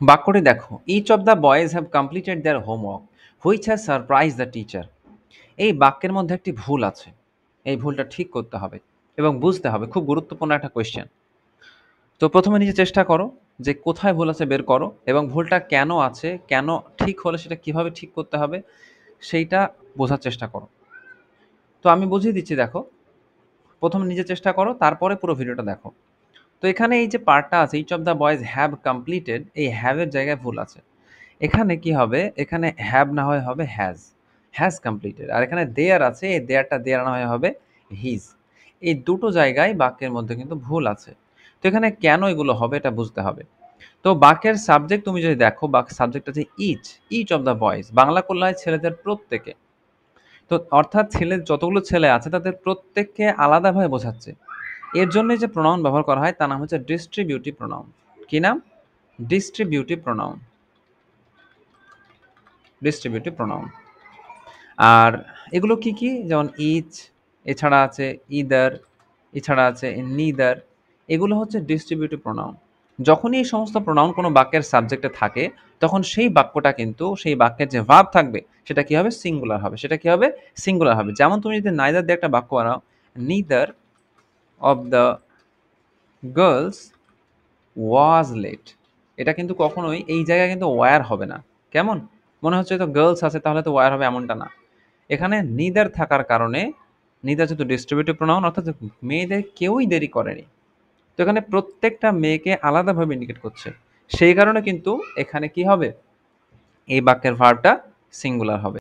বাক্যটি দেখো, each of the boys have completed their homework which has surprise the teacher. এই বাক্যের মধ্যে একটি ভুল আছে, এই ভুলটা ঠিক করতে হবে এবং বুঝতে হবে। খুব গুরুত্বপূর্ণ একটা কোয়েশ্চেন। তো প্রথমে নিজে চেষ্টা করো যে কোথায় ভুল আছে বের করো, এবং ভুলটা কেন আছে, কেন ঠিক হলে সেটা কিভাবে ঠিক করতে হবে সেইটা বোঝার চেষ্টা করো। তো আমি বুঝিয়ে দিচ্ছি, দেখো। প্রথমে নিজে চেষ্টা করো, তারপরে পুরো ভিডিওটা দেখো। তো এখানে এই যে পার্টটা আছে, each of the boys have completed, এই হ্যাভের জায়গায় ভুল আছে। এখানে কি হবে, এখানে হ্যাভ না হয় হবে হ্যাজ, হ্যাজ কমপ্লিটেড। আর এখানে দেয়ার আছে, এই দেয়ারটা দেয়ার না হয় হবে হিজ। এই দুটো জায়গায় বাক্যের মধ্যে কিন্তু ভুল আছে। তো এখানে কেন এগুলো হবে এটা বুঝতে হবে। তো বাক্যের সাবজেক্ট তুমি যদি দেখো, বাক সাবজেক্ট আছে each, each of the boys, Bangla করলে হয় ছেলেদের প্রত্যেকে। তো অর্থাৎ ছেলে যতগুলো ছেলে আছে তাদের প্রত্যেককে আলাদাভাবে বোঝাচ্ছে। এর জন্য যে প্রোনাউন ব্যবহার করা হয় তার নাম হচ্ছে ডিস্ট্রিবিউটিভ প্রোনাউন। কি নাম? Distributive pronoun. Distributive pronoun. আর এগুলো কি কি? যেমন ইচ, এছাড়া আছে ইদার, এছাড়া আছে নিদার। এগুলো হচ্ছে ডিস্ট্রিবিউটিভ প্রোনাউন। যখনই এই সমস্ত প্রোনাউন কোনো বাক্যের সাবজেক্টে থাকে, তখন সেই বাক্যটা কিন্তু, সেই বাক্যের যে ভার্ব থাকবে সেটা কি হবে? সিঙ্গুলার হবে। সেটা কি হবে? সিঙ্গুলার হবে। যেমন তুমি যদি নাইদার দিয়ে একটা বাক্য বানাও, neither of the girls was late. এটা কিন্তু কখনোই এই জায়গায় কিন্তু ওয়্যার হবে না। কেমন? মনে হচ্ছে তো গার্লস আছে তাহলে তো ওয়্যার হবে, এমনটা না। এখানে নিদার থাকার কারণে, নিদার যেহেতু ডিস্ট্রিবিউটিভ প্রোনাউন, অর্থাৎ মেয়েদের কেউই দেরি করেনি। তো এখানে প্রত্যেকটা মেয়েকে আলাদাভাবে ইন্ডিকেট করছে। সেই কারণে কিন্তু এখানে কি হবে? এই বাক্যের ভার্বটা সিঙ্গুলার হবে।